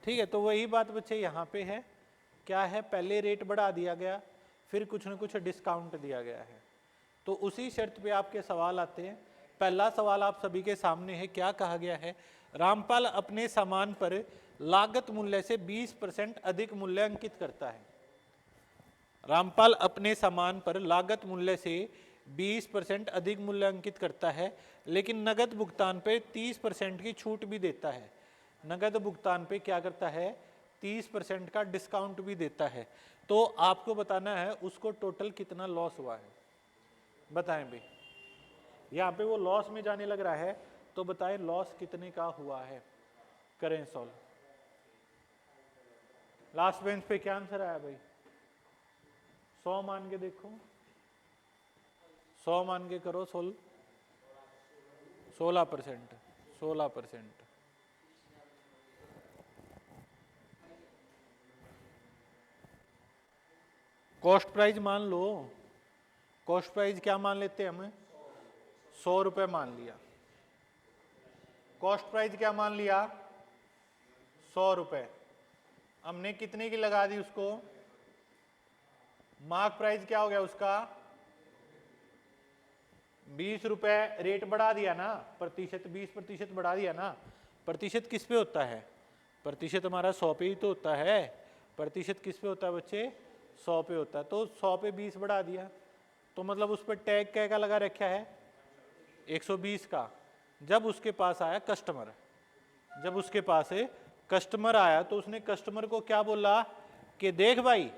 ठीक है। तो वही बात बच्चे यहाँ पे है, क्या है, पहले रेट बढ़ा दिया गया, फिर कुछ न कुछ डिस्काउंट दिया गया है, तो उसी शर्त पे आपके सवाल आते हैं। पहला सवाल आप सभी के सामने है, क्या कहा गया है, रामपाल अपने सामान पर लागत मूल्य से 20% अधिक मूल्य अंकित करता है। रामपाल अपने सामान पर लागत मूल्य से 20% अधिक मूल्य अंकित करता है, लेकिन नगद भुगतान पे 30% की छूट भी देता है। नगद भुगतान पे क्या करता है, 30% का डिस्काउंट भी देता है। तो आपको बताना है उसको टोटल कितना लॉस हुआ है, बताएं भाई। यहाँ पे वो लॉस में जाने लग रहा है, तो बताएं लॉस कितने का हुआ है, करें सॉल्व। लास्ट बेंच पे क्या आंसर आया भाई, 100 मान के देखो, 100 मान के करो सोल्व, 16%, 16%। कॉस्ट प्राइस मान लो, कॉस्ट प्राइस क्या मान लेते हैं हमें, 100 रुपये मान लिया। कॉस्ट प्राइस क्या मान लिया, 100 रुपये। हमने कितने की लगा दी उसको, मार्क प्राइस क्या हो गया उसका 20 रुपए, रेट बढ़ा दिया ना, प्रतिशत 20% बढ़ा दिया ना। प्रतिशत किस पे होता है, प्रतिशत हमारा 100 पे ही तो होता है, प्रतिशत किस पे होता है बच्चे, 100 पे होता है, तो 100 पे 20 बढ़ा दिया, तो मतलब उस पर टैग क्या का लगा रखा है, 120 का। जब उसके पास आया कस्टमर, जब उसके पास कस्टमर आया तो उसने कस्टमर को क्या बोला कि देख भाई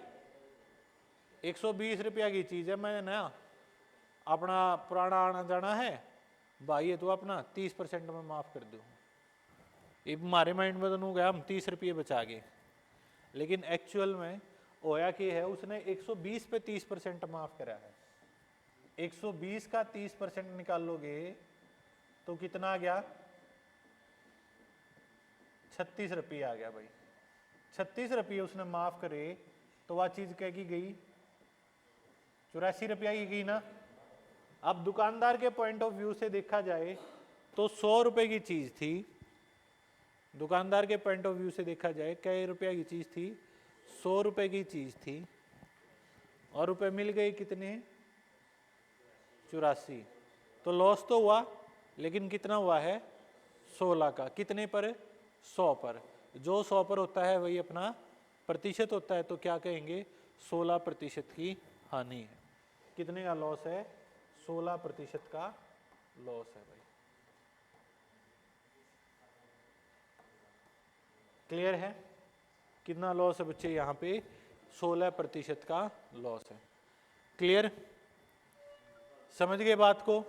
120 रुपया की चीज है, मैं ना अपना पुराना आना जाना है भाई, ये तो अपना 30% में माफ कर दो। हमारे माइंड में तो नहीं गया हम 30 रुपये बचा गए, लेकिन एक्चुअल में होया कि है उसने 120 पे 30% माफ करा है। 120 का 30% निकाल लोगे तो कितना आ गया? 36 रुपये आ गया भाई। 36 रुपये उसने माफ करे तो वह चीज क्या की गई? 84 रुपया की गई ना। अब दुकानदार के पॉइंट ऑफ व्यू से देखा जाए तो 100 रुपए की चीज थी, दुकानदार के पॉइंट ऑफ व्यू से देखा जाए कई रुपया की चीज थी? 100 रुपए की चीज थी और रुपए मिल गए कितने? 84। तो लॉस तो हुआ, लेकिन कितना हुआ है? 16 का। कितने पर? 100 पर। जो 100 पर होता है वही अपना प्रतिशत होता है, तो क्या कहेंगे? 16% की हानि है। कितने का लॉस है? 16% का लॉस है भाई। क्लियर है? कितना लॉस है बच्चे यहाँ पे? 16% का लॉस है। क्लियर? समझ गए बात को?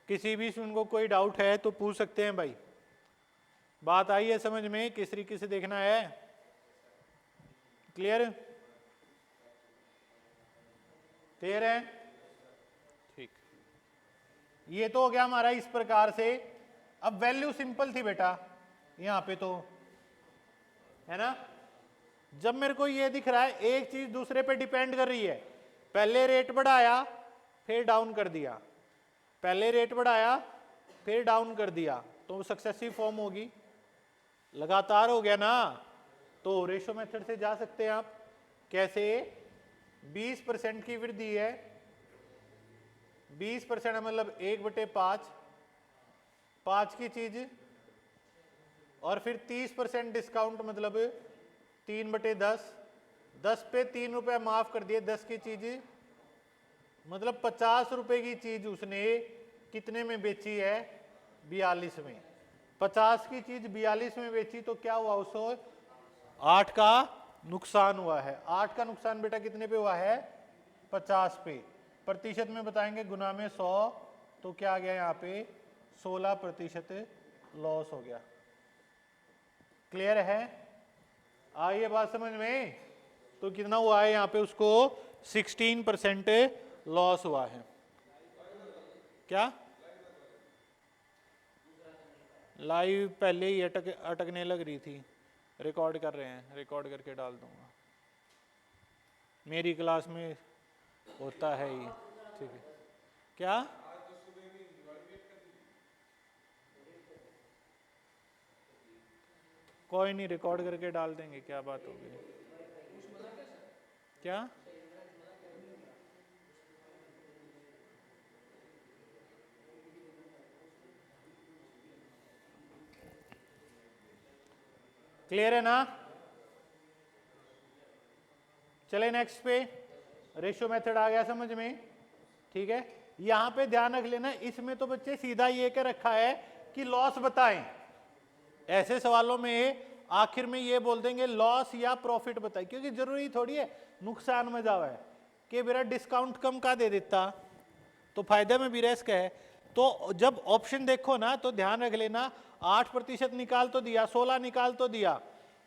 किसी भी स्टूडेंट को कोई डाउट है तो पूछ सकते हैं भाई। बात आई है समझ में? किस तरीके से देखना है? क्लियर? क्लियर है? ठीक। ये तो हो गया हमारा इस प्रकार से। अब वैल्यू सिंपल थी बेटा यहां पे, तो है ना। जब मेरे को ये दिख रहा है एक चीज दूसरे पे डिपेंड कर रही है, पहले रेट बढ़ाया फिर डाउन कर दिया, पहले रेट बढ़ाया फिर डाउन कर दिया, तो सक्सेसिव फॉर्म होगी, लगातार हो गया ना। तो रेशो मेथड से जा सकते हैं आप। कैसे? 20% की वृद्धि है, 20% मतलब 1/5, 5 की चीज, और फिर 30% डिस्काउंट मतलब 3/10, 10 पे 3 रुपए माफ कर दिए, 10 की चीज मतलब 50 रुपए की चीज उसने कितने में बेची है? 42 में। 50 की चीज 42 में बेची तो क्या हुआ? उसको 8 का नुकसान हुआ है। 8 का नुकसान बेटा कितने पे हुआ है? 50 पे। प्रतिशत में बताएंगे गुना में 100, तो क्या आ गया यहाँ पे? 16% लॉस हो गया। क्लियर है? आइए बात समझ में? तो कितना हुआ है यहाँ पे? उसको 16% लॉस हुआ है। क्या लाइव पहले ही अटकने लग रही थी? रिकॉर्ड कर रहे हैं, रिकॉर्ड करके डाल दूंगा। मेरी क्लास में होता है ही। ठीक है। क्या कोई नहीं, रिकॉर्ड करके डाल देंगे, क्या बात होगी। क्या क्लियर है ना? चले नेक्स्ट पे। रेशियो मेथड आ गया समझ में? ठीक है। यहां पे ध्यान रख लेना, इसमें तो बच्चे सीधा ये क्या रखा है कि लॉस बताएं। ऐसे सवालों में आखिर में ये बोल देंगे लॉस या प्रॉफिट बताएं, क्योंकि जरूरी थोड़ी है नुकसान में जावा है कि मेरा डिस्काउंट कम का दे देता तो फायदे में भी रिस्क है। तो जब ऑप्शन देखो ना तो ध्यान रख लेना, 8% निकाल तो दिया, 16 निकाल तो दिया,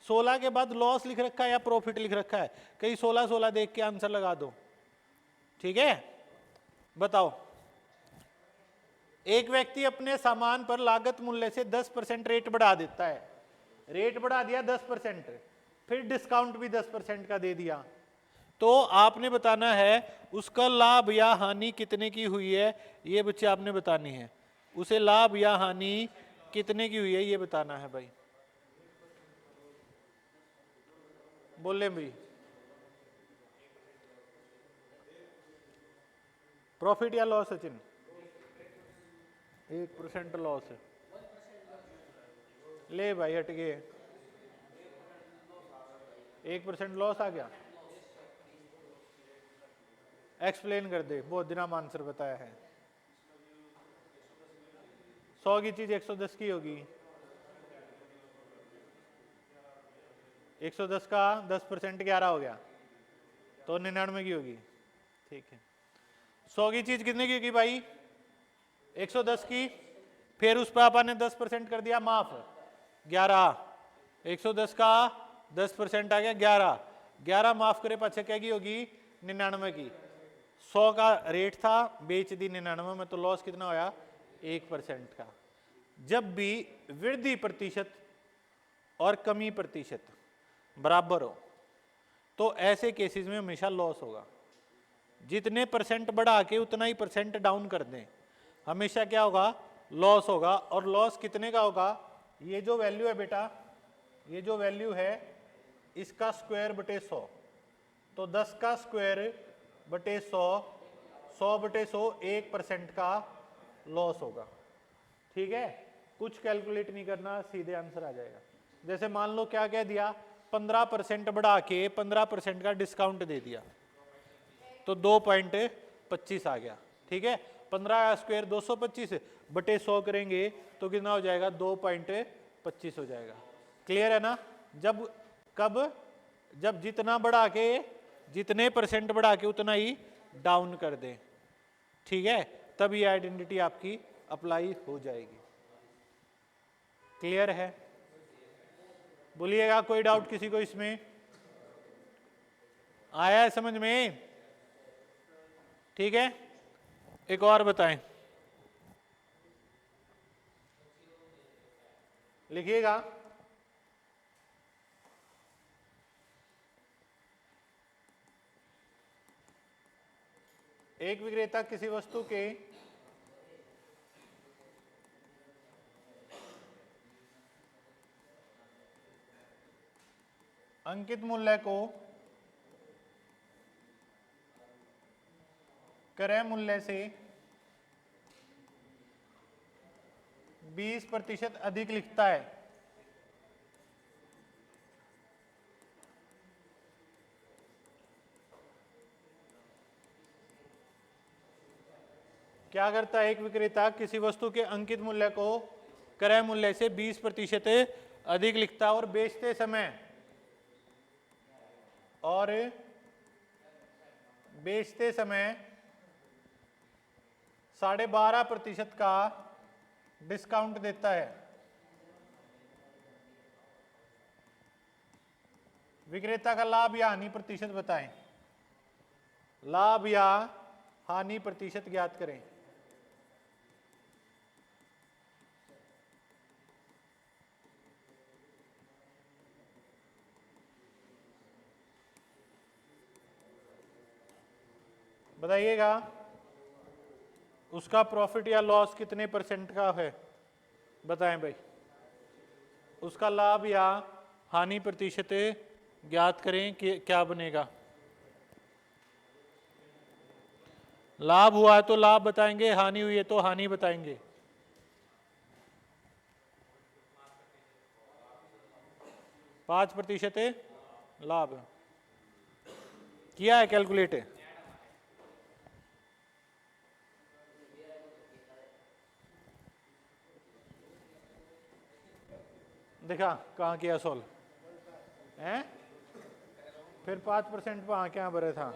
16 के बाद लॉस लिख रखा है या प्रॉफिट लिख रखा है, कहीं 16 देख के आंसर लगा दो। ठीक है? बताओ, एक व्यक्ति अपने सामान पर लागत मूल्य से 10% रेट बढ़ा देता है, रेट बढ़ा दिया 10%, फिर डिस्काउंट भी 10% का दे दिया, तो आपने बताना है उसका लाभ या हानि कितने की हुई है, ये बच्चे आपने बतानी है। उसे लाभ या हानि कितने की हुई है ये बताना है भाई। बोले भाई, प्रॉफिट या लॉस सचिन? 1% लॉस है। ले भाई हट गए, 1% लॉस आ गया। एक्सप्लेन कर दे, बहुत दिन आंसर बताया है। 100 की चीज 110 की होगी, 110 का 10% 11 हो गया, तो 99 की होगी। ठीक है। 100 की चीज कितने की होगी भाई? 110 की, फिर उस पर अपन ने 10% कर दिया माफ, 11। 110 का 10% आ गया 11, 11 माफ करे पाछे क्या की होगी? 99 की। 100 का रेट था, बेच दी 99 में, तो लॉस कितना होया 1% का। जब भी वृद्धि प्रतिशत और कमी प्रतिशत बराबर हो तो ऐसे केसेस में हमेशा लॉस होगा। जितने परसेंट बढ़ा के उतना ही परसेंट डाउन कर दें, हमेशा क्या होगा, लॉस होगा। और लॉस कितने का होगा, ये जो वैल्यू है बेटा, ये जो वैल्यू है इसका स्क्वायर बटे 100, तो 10 का स्क्वायर बटे 100, 100 बटे 100, 1% का लॉस होगा। ठीक है, कुछ कैलकुलेट नहीं करना, सीधे आंसर आ जाएगा। जैसे मान लो क्या कह दिया, 15% बढ़ा के 15% का डिस्काउंट दे दिया, तो 2.25 आ गया। ठीक है, 15 का स्क्वायर 225 बटे 100 करेंगे तो कितना हो जाएगा, 2.25 हो जाएगा। क्लियर है ना। जब कब, जब जितना बढ़ा के, जितने परसेंट बढ़ा के उतना ही डाउन कर दें, ठीक है, तब ये आइडेंटिटी आपकी अप्लाई हो जाएगी। क्लियर है, बोलिएगा कोई डाउट किसी को इसमें आया है समझ में। ठीक है, एक और बताएं, लिखिएगा। एक विक्रेता किसी वस्तु के अंकित मूल्य को क्रय मूल्य से 20% अधिक लिखता है। क्या करता है एक विक्रेता, किसी वस्तु के अंकित मूल्य को क्रय मूल्य से 20% अधिक लिखता है और बेचते समय 12.5% का डिस्काउंट देता है। विक्रेता का लाभ या हानि प्रतिशत बताएं। लाभ या हानि प्रतिशत ज्ञात करें। बताइएगा, उसका प्रॉफिट या लॉस कितने परसेंट का है, बताएं भाई। उसका लाभ या हानि प्रतिशत ज्ञात करें कि क्या बनेगा। लाभ हुआ है तो लाभ बताएंगे, हानि हुई है तो हानि बताएंगे। पाँच प्रतिशत लाभ किया है कैलकुलेट। देखा कहाँ किया सोल्व है, फिर 5% वहां क्या भरे था।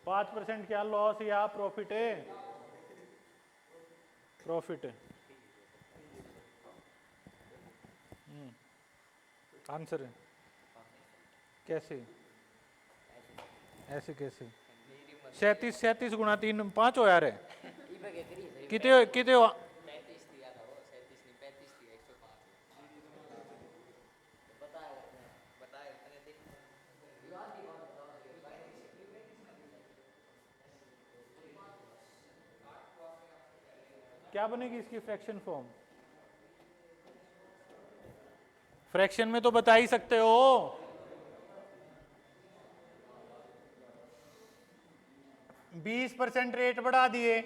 पाँच % क्या लॉस या प्रॉफिट है, प्रॉफिट है। आंसर है कैसे, ऐसे कैसे 37 गुणा 3 5 हो यार है कितने कितने हो? क्या बनेगी इसकी फ्रैक्शन फॉर्म? फ्रैक्शन में तो बता ही सकते हो। बीस % रेट बढ़ा दिए,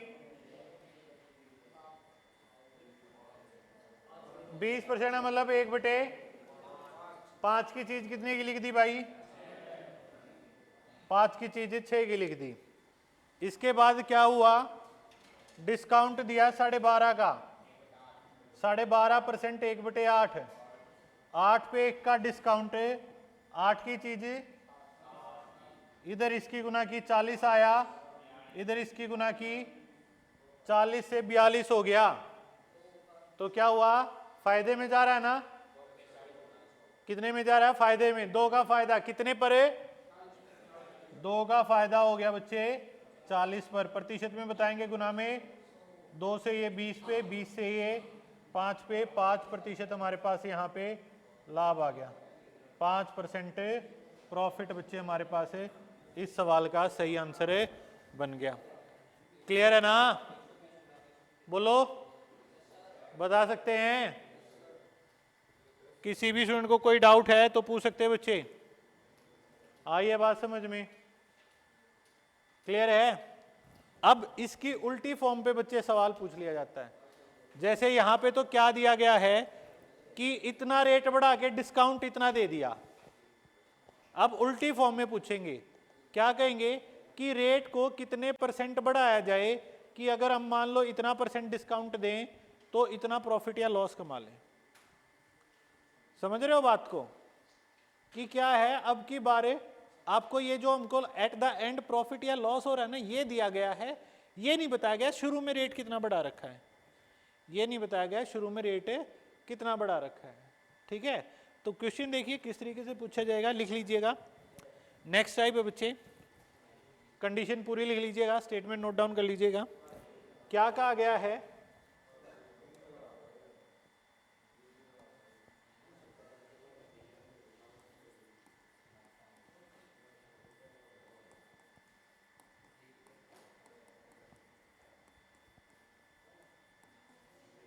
20% मतलब 1/5 की चीज कितने की लिख दी भाई, 5 की चीज 6 की लिख दी। इसके बाद क्या हुआ, डिस्काउंट दिया 12.5 का, 12.5% 1/8, 8 पे 1 का डिस्काउंट, 8 की चीज इधर इसकी गुना की 40 आया, इधर इसकी गुना की 40 से 42 हो गया। तो क्या हुआ, फायदे में जा रहा है ना, कितने में जा रहा है, फायदे में। 2 का फायदा कितने पर है, 2 का फायदा हो गया बच्चे 40 पर। प्रतिशत में बताएंगे गुना में, 2 से ये 20 पे, 20 से ये 5 पे, 5% हमारे पास यहाँ पे लाभ आ गया। 5% प्रॉफिट बच्चे हमारे पास है। इस सवाल का सही आंसर है बन गया। क्लियर है ना, बोलो, बता सकते हैं। किसी भी स्टूडेंट को कोई डाउट है तो पूछ सकते हैं बच्चे। आइए बात समझ में, क्लियर है। अब इसकी उल्टी फॉर्म पे बच्चे सवाल पूछ लिया जाता है। जैसे यहां पे तो क्या दिया गया है कि इतना रेट बढ़ा के डिस्काउंट इतना दे दिया। अब उल्टी फॉर्म में पूछेंगे, क्या कहेंगे कि रेट को कितने % बढ़ाया जाए कि अगर हम मान लो इतना % डिस्काउंट दें तो इतना प्रॉफिट या लॉस कमा लें। समझ रहे हो बात को कि क्या है। अब की बारे आपको ये जो हमको एट द एंड प्रॉफिट या लॉस हो रहा है ना, ये दिया गया है। ये नहीं बताया गया शुरू में रेट कितना बढ़ा रखा है, ये नहीं बताया गया शुरू में रेट कितना बढ़ा रखा है। ठीक है, तो क्वेश्चन देखिए किस तरीके से पूछा जाएगा, लिख लीजिएगा। नेक्स्ट टाइप है बच्चे, कंडीशन पूरी लिख लीजिएगा, स्टेटमेंट नोट डाउन कर लीजिएगा। क्या कहा गया है,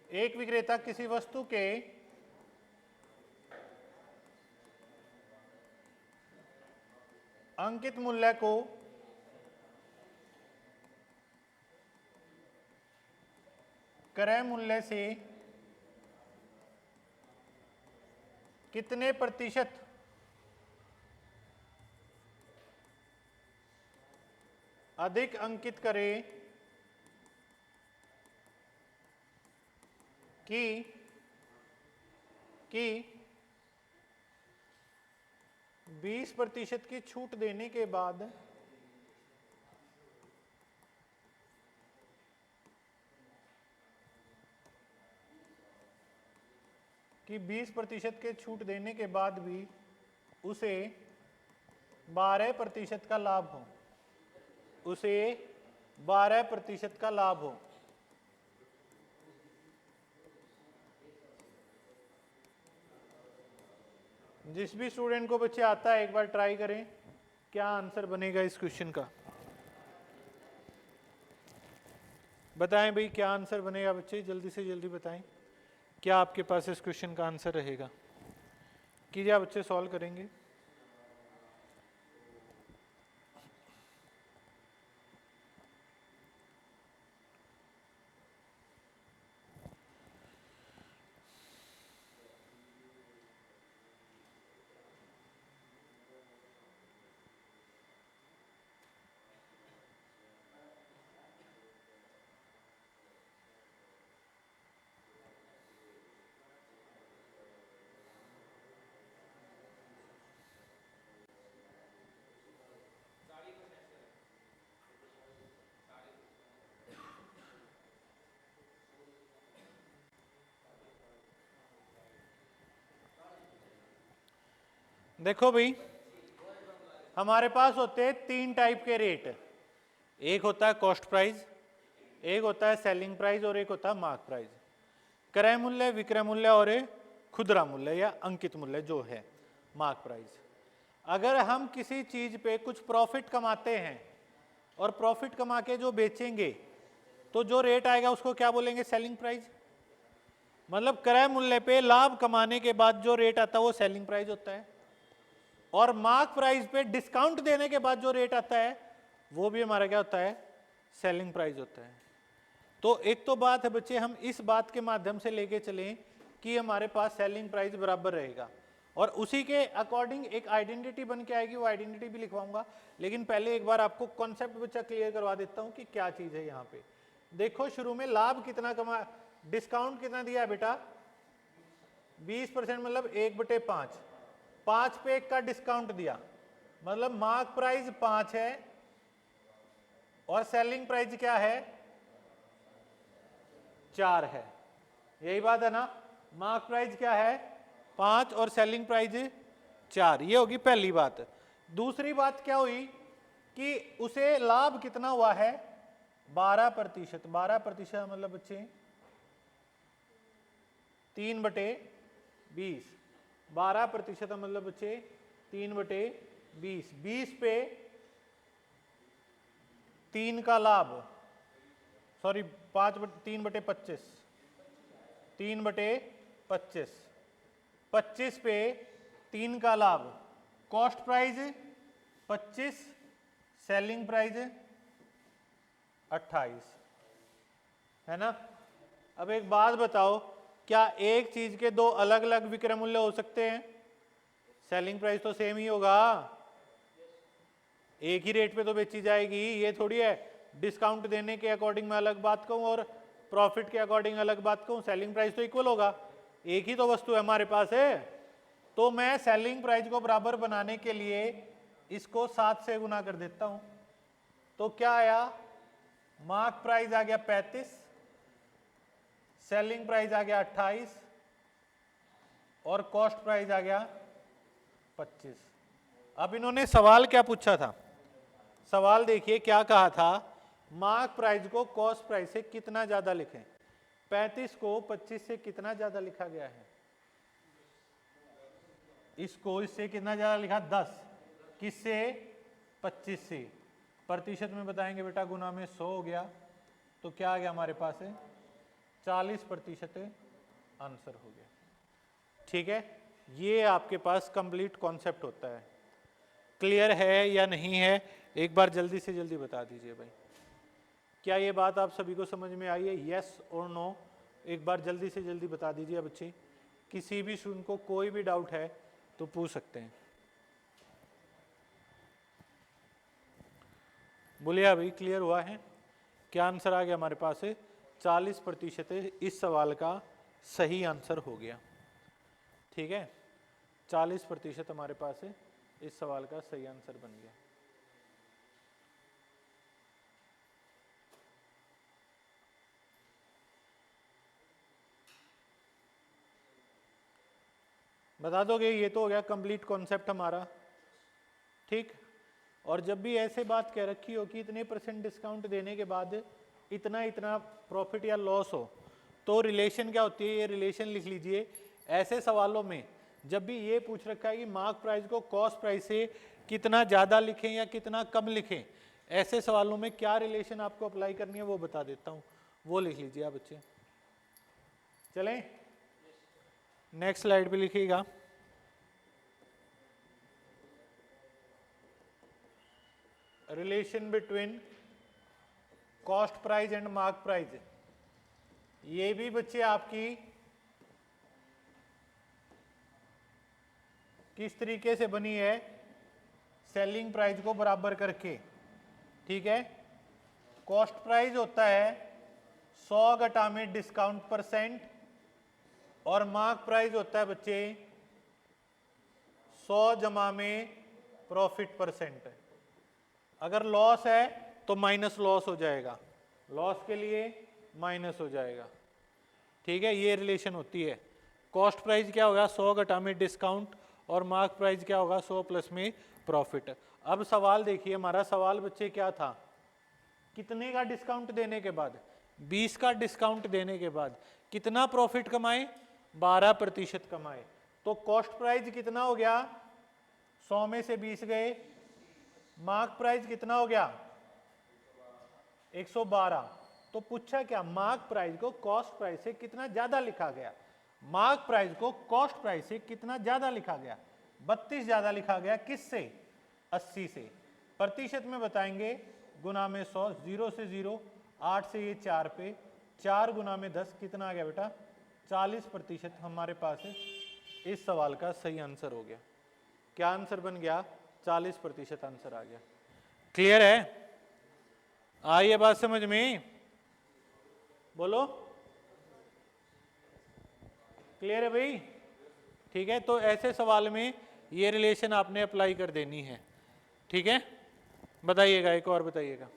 एक विक्रेता किसी वस्तु के अंकित मूल्य को क्रय मूल्य से कितने % अधिक अंकित करे कि 20% की छूट देने के बाद कि 20% के छूट देने के बाद भी उसे 12% का लाभ हो, उसे 12% का लाभ हो। जिस भी स्टूडेंट को बच्चे आता है एक बार ट्राई करें, क्या आंसर बनेगा इस क्वेश्चन का, बताएं भाई क्या आंसर बनेगा बच्चे, जल्दी से जल्दी बताएं। क्या आपके पास इस क्वेश्चन का आंसर रहेगा, कीजिए बच्चे, सॉल्व करेंगे। देखो भाई, हमारे पास होते हैं 3 टाइप के रेट। एक होता है कॉस्ट प्राइस, एक होता है सेलिंग प्राइस और एक होता है मार्क प्राइस। क्रय मूल्य, विक्रय मूल्य और खुदरा मूल्य या अंकित मूल्य जो है मार्क प्राइस। अगर हम किसी चीज पे कुछ प्रॉफिट कमाते हैं और प्रॉफिट कमा के जो बेचेंगे तो जो रेट आएगा उसको क्या बोलेंगे, सेलिंग प्राइस। मतलब क्रय मूल्य पे लाभ कमाने के बाद जो रेट आता है वो सेलिंग प्राइस होता है, और मार्क प्राइस पे डिस्काउंट देने के बाद जो रेट आता है वो भी हमारा क्या होता है, सेलिंग प्राइस होता है। तो एक तो बात है बच्चे, हम इस बात के माध्यम से लेके चलें कि हमारे पास सेलिंग प्राइस बराबर रहेगा, और उसी के अकॉर्डिंग एक आइडेंटिटी बन के आएगी, वो आइडेंटिटी भी लिखवाऊंगा। लेकिन पहले एक बार आपको कॉन्सेप्ट बच्चा क्लियर करवा देता हूं कि क्या चीज है। यहाँ पे देखो, शुरू में लाभ कितना कमा, डिस्काउंट कितना दिया है बेटा? 20%, मतलब 1/5। 5 पे 1 का डिस्काउंट दिया, मतलब मार्क प्राइस 5 है और सेलिंग प्राइस क्या है? 4 है। यही बात है ना? मार्क प्राइस क्या है? 5 और सेलिंग प्राइस 4। ये होगी पहली बात। दूसरी बात क्या हुई कि उसे लाभ कितना हुआ है? 12%। 12% मतलब बच्चे 3/20। 12% मतलब बच्चे 3/20। 20 पे 3 का लाभ, सॉरी 3/25। 3/25। 25 पे 3 का लाभ, कॉस्ट प्राइस 25, सेलिंग प्राइस 28, है ना? अब एक बात बताओ, क्या एक चीज के दो अलग अलग विक्रय मूल्य हो सकते हैं? सेलिंग प्राइस तो सेम ही होगा, एक ही रेट पे तो बेची जाएगी। ये थोड़ी है डिस्काउंट देने के अकॉर्डिंग मैं अलग बात कहूं और प्रॉफिट के अकॉर्डिंग अलग बात कहूं। सेलिंग प्राइस तो इक्वल होगा, एक ही तो वस्तु है हमारे पास है। तो मैं सेलिंग प्राइस को बराबर बनाने के लिए इसको 7 से गुना कर देता हूं। तो क्या आया? मार्क प्राइस आ गया 35, सेलिंग प्राइस आ गया 28 और कॉस्ट प्राइस आ गया 25। अब इन्होंने सवाल क्या पूछा था? सवाल देखिए क्या कहा था, मार्क प्राइस को कॉस्ट प्राइस से कितना ज्यादा लिखें। 35 को 25 से कितना ज्यादा लिखा गया है? इसको इससे कितना ज्यादा लिखा? 10। किससे? 25 से। प्रतिशत में बताएंगे बेटा, गुना में 100 हो गया, तो क्या आ गया हमारे पास है? 40% आंसर हो गया। ठीक है, ये आपके पास कंप्लीट कॉन्सेप्ट होता है। क्लियर है या नहीं है? एक बार जल्दी से जल्दी बता दीजिए भाई, क्या ये बात आप सभी को समझ में आई है? यस और नो एक बार जल्दी से जल्दी बता दीजिए बच्चे। किसी भी स्टूडेंट को कोई भी डाउट है तो पूछ सकते हैं। बोलिए भाई, क्लियर हुआ है? क्या आंसर आ गया हमारे पास है? 40% इस सवाल का सही आंसर हो गया। ठीक है, 40% हमारे पास है इस सवाल का सही आंसर बन गया। बता दोगे? ये तो हो गया कंप्लीट कॉन्सेप्ट हमारा। ठीक, और जब भी ऐसे बात कह रखी हो कि इतने % डिस्काउंट देने के बाद इतना इतना प्रॉफिट या लॉस हो, तो रिलेशन क्या होती है? ये रिलेशन लिख लीजिए। ऐसे सवालों में जब भी ये पूछ रखा है कि मार्क प्राइस को कॉस्ट प्राइस से कितना ज़्यादा लिखें या कितना कम लिखें, ऐसे सवालों में क्या रिलेशन आपको अप्लाई करनी है वो बता देता हूँ, वो लिख लीजिए आप बच्चे। चलें, नेक्स्ट स्लाइड पे लिखिएगा। Relation between cost price and mark price. ये भी बच्चे आपकी किस तरीके से बनी है? सेलिंग प्राइस को बराबर करके। ठीक है, कॉस्ट प्राइस होता है 100 घटा में डिस्काउंट % और मार्क प्राइस होता है बच्चे 100 जमा में प्रॉफिट %। अगर लॉस है तो माइनस लॉस हो जाएगा, लॉस के लिए माइनस हो जाएगा। ठीक है, ये रिलेशन होती है। कॉस्ट प्राइस क्या होगा? 100 घटा में डिस्काउंट और मार्क प्राइस क्या होगा? 100 प्लस में प्रॉफिट। अब सवाल देखिए, हमारा सवाल बच्चे क्या था? कितने का डिस्काउंट देने के बाद? 20 का डिस्काउंट देने के बाद कितना प्रॉफिट कमाए? 12% कमाए। तो कॉस्ट प्राइस कितना हो गया? 100 में से 20 गए। मार्क प्राइस कितना हो गया? 112। तो पूछा क्या? मार्क प्राइस को कॉस्ट प्राइस से कितना ज्यादा लिखा गया? मार्क प्राइस को कॉस्ट प्राइस से कितना ज्यादा लिखा गया? 32 ज्यादा लिखा गया। किससे? 80 से। प्रतिशत में बताएंगे, गुना में 100, 0 से 0, 8 से ये 4 पे, 4 गुना में 10 कितना आ गया बेटा? 40% हमारे पास है। इस सवाल का सही आंसर हो गया। क्या आंसर बन गया? 40% आंसर आ गया। क्लियर है? आई ये बात समझ में? बोलो। क्लियर है भाई? ठीक है, तो ऐसे सवाल में ये रिलेशन आपने अप्लाई कर देनी है। ठीक है, बताइएगा, एक और बताइएगा।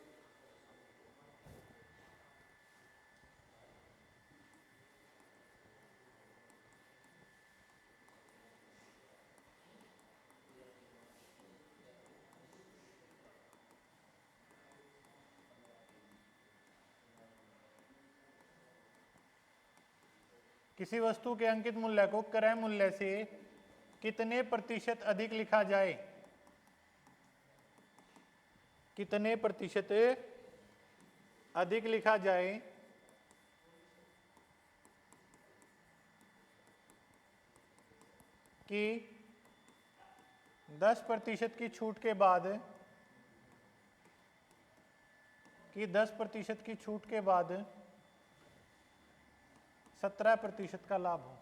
किसी वस्तु के अंकित मूल्य को क्रय मूल्य से कितने प्रतिशत अधिक लिखा जाए? कितने प्रतिशत अधिक लिखा जाए कि 10% की छूट के बाद 10% की छूट के बाद 17% का लाभ हो।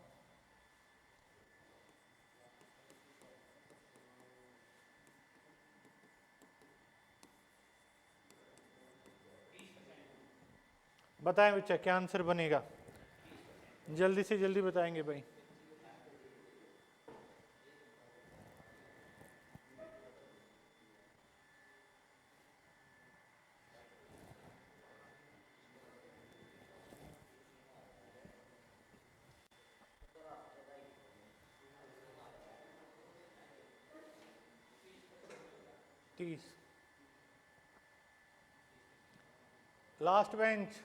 बताएं बच्चा, क्या आंसर बनेगा? जल्दी से जल्दी बताएंगे भाई। लास्ट बेंच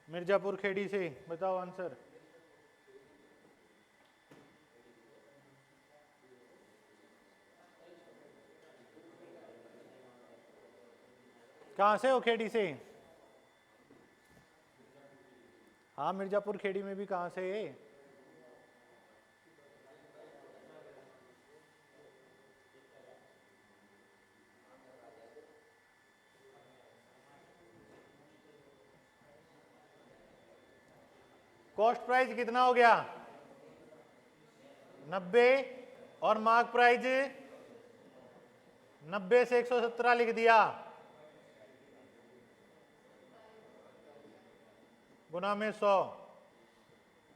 मिर्जापुर खेड़ी से बताओ आंसर। कहां से हो? खेड़ी से? हाँ, मिर्जापुर खेड़ी में भी कहां से? कॉस्ट प्राइस कितना हो गया? 90 और मार्क प्राइस 90 से 117 लिख दिया, गुना में 100,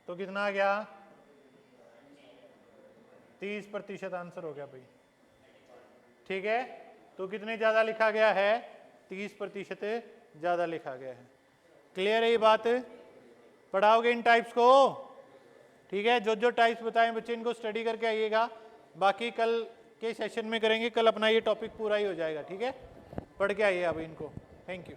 तो कितना आ गया? 30% आंसर हो गया भाई। ठीक है, तो कितने ज्यादा लिखा गया है? 30% ज्यादा लिखा गया है। क्लियर है ये बात? पढ़ाओगे इन टाइप्स को? ठीक है, जो जो टाइप्स बताएं बच्चे इनको स्टडी करके आइएगा, बाकी कल के सेशन में करेंगे। कल अपना ये टॉपिक पूरा ही हो जाएगा। ठीक है, पढ़ के आइए अब इनको। Thank you.